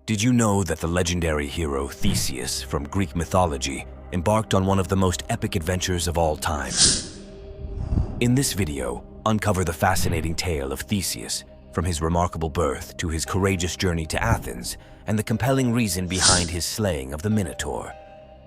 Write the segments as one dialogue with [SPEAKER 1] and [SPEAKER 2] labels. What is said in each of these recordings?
[SPEAKER 1] Did you know that the legendary hero Theseus from Greek mythology embarked on one of the most epic adventures of all time? In this video, uncover the fascinating tale of Theseus, from his remarkable birth to his courageous journey to Athens and the compelling reason behind his slaying of the Minotaur.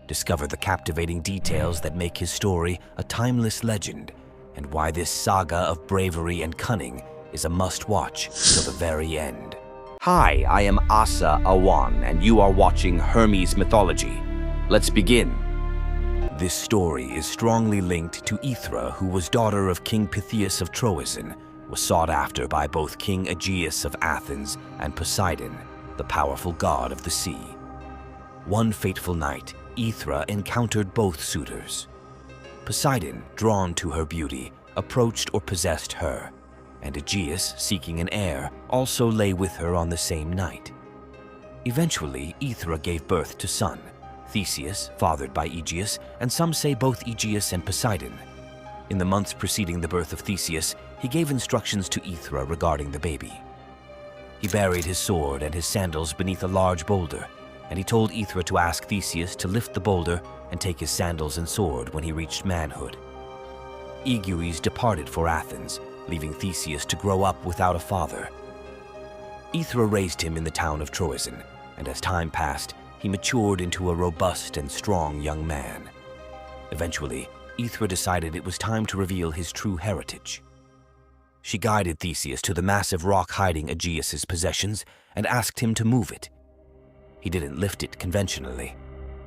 [SPEAKER 1] Discover the captivating details that make his story a timeless legend and why this saga of bravery and cunning is a must-watch till the very end.
[SPEAKER 2] Hi, I am Asa Awan, and you are watching Hermes Mythology. Let's begin.
[SPEAKER 1] This story is strongly linked to Aethra, who was daughter of King Theseus of Troezen, was sought after by both King Aegeus of Athens and Poseidon, the powerful god of the sea. One fateful night, Aethra encountered both suitors. Poseidon, drawn to her beauty, approached or possessed her, and Aegeus, seeking an heir, also lay with her on the same night. Eventually, Aethra gave birth to son, Theseus, fathered by Aegeus, and some say both Aegeus and Poseidon. In the months preceding the birth of Theseus, he gave instructions to Aethra regarding the baby. He buried his sword and his sandals beneath a large boulder, and he told Aethra to ask Theseus to lift the boulder and take his sandals and sword when he reached manhood. Aegeus departed for Athens, leaving Theseus to grow up without a father. Aethra raised him in the town of Troezen, and as time passed, he matured into a robust and strong young man. Eventually, Aethra decided it was time to reveal his true heritage. She guided Theseus to the massive rock hiding Aegeus's possessions and asked him to move it. He didn't lift it conventionally.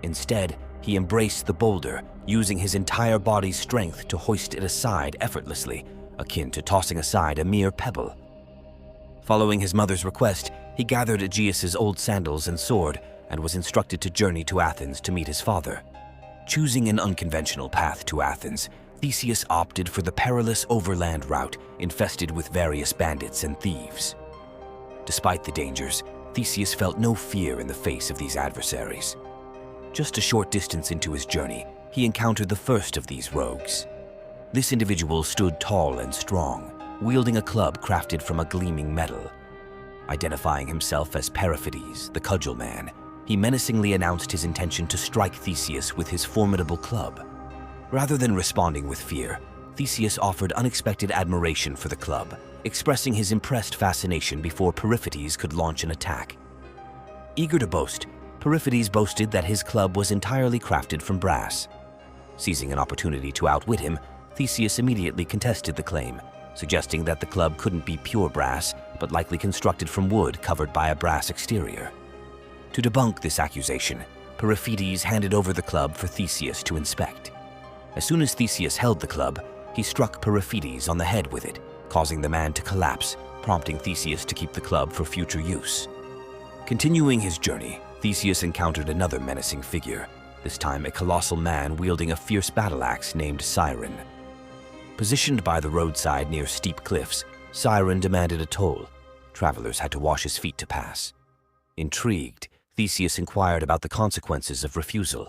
[SPEAKER 1] Instead, he embraced the boulder, using his entire body's strength to hoist it aside effortlessly, akin to tossing aside a mere pebble. Following his mother's request, he gathered Aegeus's old sandals and sword and was instructed to journey to Athens to meet his father. Choosing an unconventional path to Athens, Theseus opted for the perilous overland route infested with various bandits and thieves. Despite the dangers, Theseus felt no fear in the face of these adversaries. Just a short distance into his journey, he encountered the first of these rogues. This individual stood tall and strong, wielding a club crafted from a gleaming metal. Identifying himself as Periphetes, the cudgel man, he menacingly announced his intention to strike Theseus with his formidable club. Rather than responding with fear, Theseus offered unexpected admiration for the club, expressing his impressed fascination before Periphetes could launch an attack. Eager to boast, Periphetes boasted that his club was entirely crafted from brass. Seizing an opportunity to outwit him, Theseus immediately contested the claim, suggesting that the club couldn't be pure brass, but likely constructed from wood covered by a brass exterior. To debunk this accusation, Periphetes handed over the club for Theseus to inspect. As soon as Theseus held the club, he struck Periphetes on the head with it, causing the man to collapse, prompting Theseus to keep the club for future use. Continuing his journey, Theseus encountered another menacing figure, this time a colossal man wielding a fierce battle axe named Siren. Positioned by the roadside near steep cliffs, Siren demanded a toll. Travelers had to wash his feet to pass. Intrigued, Theseus inquired about the consequences of refusal.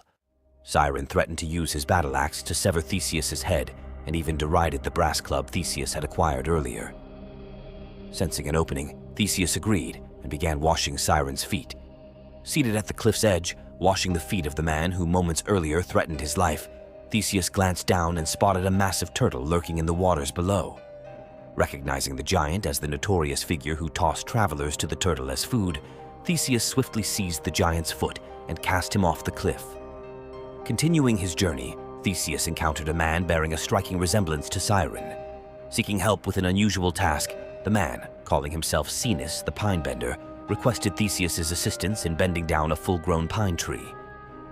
[SPEAKER 1] Siren threatened to use his battle axe to sever Theseus's head and even derided the brass club Theseus had acquired earlier. Sensing an opening, Theseus agreed and began washing Siren's feet. Seated at the cliff's edge, washing the feet of the man who moments earlier threatened his life, Theseus glanced down and spotted a massive turtle lurking in the waters below. Recognizing the giant as the notorious figure who tossed travelers to the turtle as food, Theseus swiftly seized the giant's foot and cast him off the cliff. Continuing his journey, Theseus encountered a man bearing a striking resemblance to Siren. Seeking help with an unusual task, the man, calling himself Cenis the Pine Bender, requested Theseus's assistance in bending down a full-grown pine tree.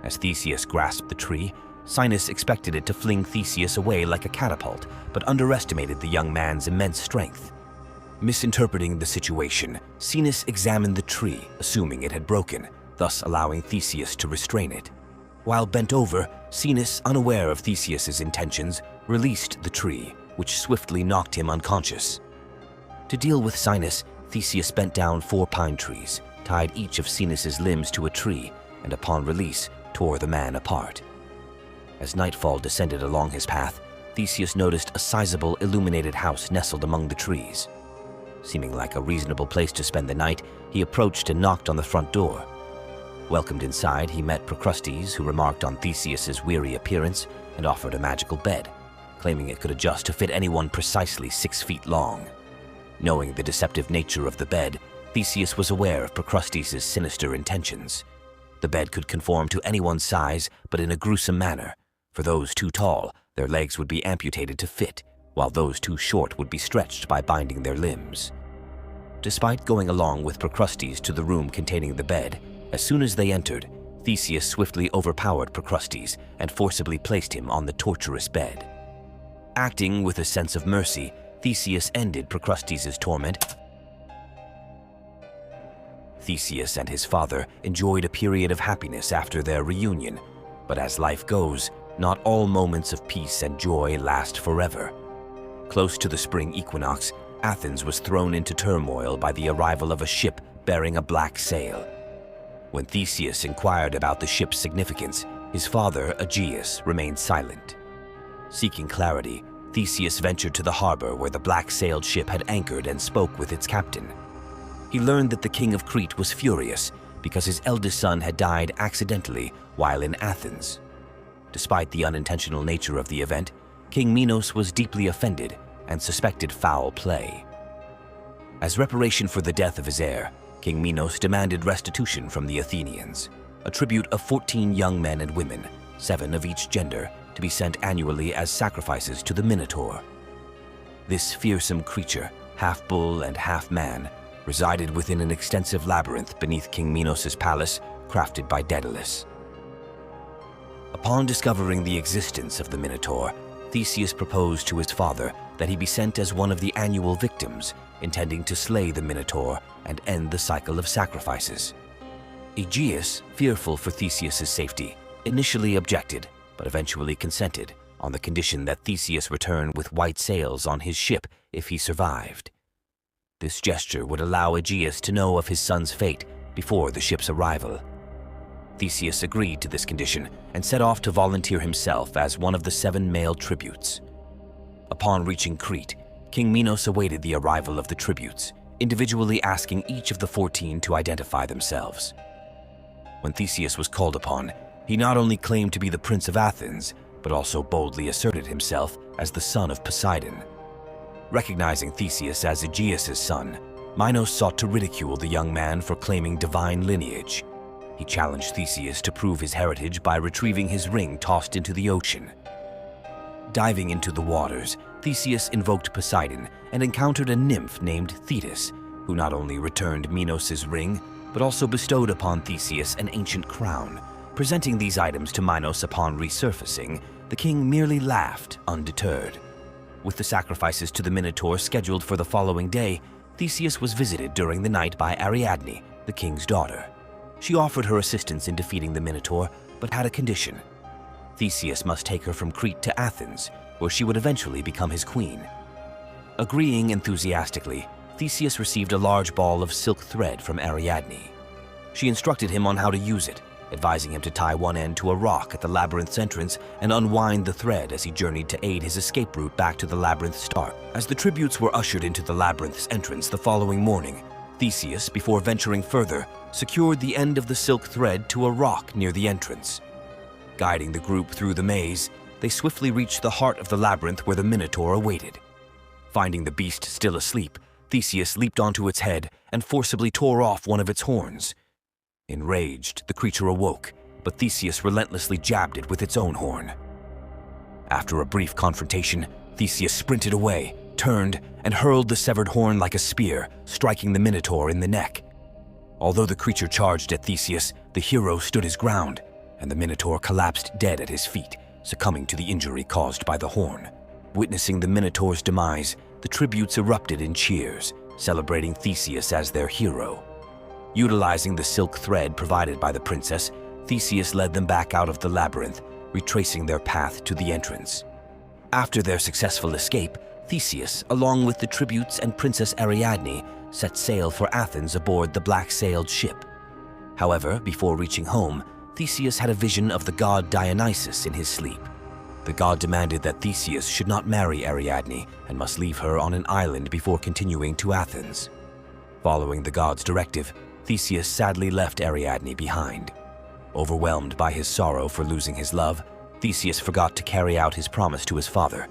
[SPEAKER 1] As Theseus grasped the tree, Cenis expected it to fling Theseus away like a catapult, but underestimated the young man's immense strength. Misinterpreting the situation, Cenis examined the tree, assuming it had broken, thus allowing Theseus to restrain it. While bent over, Cenis, unaware of Theseus's intentions, released the tree, which swiftly knocked him unconscious. To deal with Cenis, Theseus bent down 4 pine trees, tied each of Cenis's limbs to a tree, and upon release, tore the man apart. As nightfall descended along his path, Theseus noticed a sizable illuminated house nestled among the trees. Seeming like a reasonable place to spend the night, he approached and knocked on the front door. Welcomed inside, he met Procrustes, who remarked on Theseus's weary appearance and offered a magical bed, claiming it could adjust to fit anyone precisely 6 feet long. Knowing the deceptive nature of the bed, Theseus was aware of Procrustes' sinister intentions. The bed could conform to anyone's size, but in a gruesome manner. For those too tall, their legs would be amputated to fit, while those too short would be stretched by binding their limbs. Despite going along with Procrustes to the room containing the bed, as soon as they entered, Theseus swiftly overpowered Procrustes and forcibly placed him on the torturous bed. Acting with a sense of mercy, Theseus ended Procrustes' torment. Theseus and his father enjoyed a period of happiness after their reunion, but as life goes, not all moments of peace and joy last forever. Close to the spring equinox, Athens was thrown into turmoil by the arrival of a ship bearing a black sail. When Theseus inquired about the ship's significance, his father, Aegeus, remained silent. Seeking clarity, Theseus ventured to the harbor where the black-sailed ship had anchored and spoke with its captain. He learned that the king of Crete was furious because his eldest son had died accidentally while in Athens. Despite the unintentional nature of the event, King Minos was deeply offended and suspected foul play. As reparation for the death of his heir, King Minos demanded restitution from the Athenians, a tribute of 14 young men and women, 7 of each gender, to be sent annually as sacrifices to the Minotaur. This fearsome creature, half bull and half man, resided within an extensive labyrinth beneath King Minos' palace, crafted by Daedalus. Upon discovering the existence of the Minotaur, Theseus proposed to his father that he be sent as one of the annual victims, intending to slay the Minotaur and end the cycle of sacrifices. Aegeus, fearful for Theseus' safety, initially objected, but eventually consented, on the condition that Theseus return with white sails on his ship if he survived. This gesture would allow Aegeus to know of his son's fate before the ship's arrival. Theseus agreed to this condition and set off to volunteer himself as one of the 7 male tributes. Upon reaching Crete, King Minos awaited the arrival of the tributes, individually asking each of the 14 to identify themselves. When Theseus was called upon, he not only claimed to be the Prince of Athens, but also boldly asserted himself as the son of Poseidon. Recognizing Theseus as Aegeus' son, Minos sought to ridicule the young man for claiming divine lineage. He challenged Theseus to prove his heritage by retrieving his ring tossed into the ocean. Diving into the waters, Theseus invoked Poseidon and encountered a nymph named Thetis, who not only returned Minos' ring, but also bestowed upon Theseus an ancient crown. Presenting these items to Minos upon resurfacing, the king merely laughed, undeterred. With the sacrifices to the Minotaur scheduled for the following day, Theseus was visited during the night by Ariadne, the king's daughter. She offered her assistance in defeating the Minotaur, but had a condition. Theseus must take her from Crete to Athens, where she would eventually become his queen. Agreeing enthusiastically, Theseus received a large ball of silk thread from Ariadne. She instructed him on how to use it, advising him to tie one end to a rock at the labyrinth's entrance and unwind the thread as he journeyed to aid his escape route back to the labyrinth's start. As the tributes were ushered into the labyrinth's entrance the following morning, Theseus, before venturing further, secured the end of the silk thread to a rock near the entrance. Guiding the group through the maze, they swiftly reached the heart of the labyrinth where the Minotaur awaited. Finding the beast still asleep, Theseus leaped onto its head and forcibly tore off one of its horns. Enraged, the creature awoke, but Theseus relentlessly jabbed it with its own horn. After a brief confrontation, Theseus sprinted away, turned, and hurled the severed horn like a spear, striking the Minotaur in the neck. Although the creature charged at Theseus, the hero stood his ground, and the Minotaur collapsed dead at his feet, succumbing to the injury caused by the horn. Witnessing the Minotaur's demise, the tributes erupted in cheers, celebrating Theseus as their hero. Utilizing the silk thread provided by the princess, Theseus led them back out of the labyrinth, retracing their path to the entrance. After their successful escape, Theseus, along with the tributes and Princess Ariadne, set sail for Athens aboard the black-sailed ship. However, before reaching home, Theseus had a vision of the god Dionysus in his sleep. The god demanded that Theseus should not marry Ariadne and must leave her on an island before continuing to Athens. Following the god's directive, Theseus sadly left Ariadne behind. Overwhelmed by his sorrow for losing his love, Theseus forgot to carry out his promise to his father.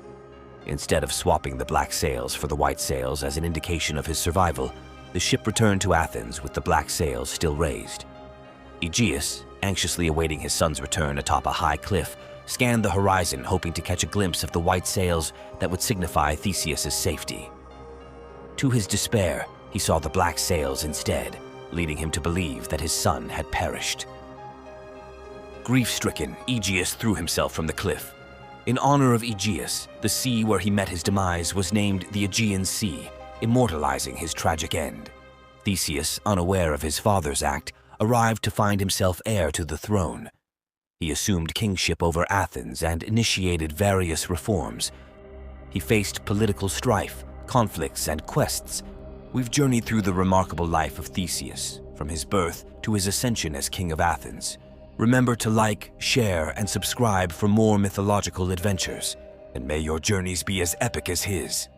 [SPEAKER 1] Instead of swapping the black sails for the white sails as an indication of his survival, the ship returned to Athens with the black sails still raised. Aegeus, anxiously awaiting his son's return atop a high cliff, scanned the horizon hoping to catch a glimpse of the white sails that would signify Theseus' safety. To his despair, he saw the black sails instead, leading him to believe that his son had perished. Grief-stricken, Aegeus threw himself from the cliff. In honor of Aegeus, the sea where he met his demise was named the Aegean Sea, immortalizing his tragic end. Theseus, unaware of his father's act, arrived to find himself heir to the throne. He assumed kingship over Athens and initiated various reforms. He faced political strife, conflicts, and quests. We've journeyed through the remarkable life of Theseus, from his birth to his ascension as king of Athens. Remember to like, share, and subscribe for more mythological adventures, and may your journeys be as epic as his.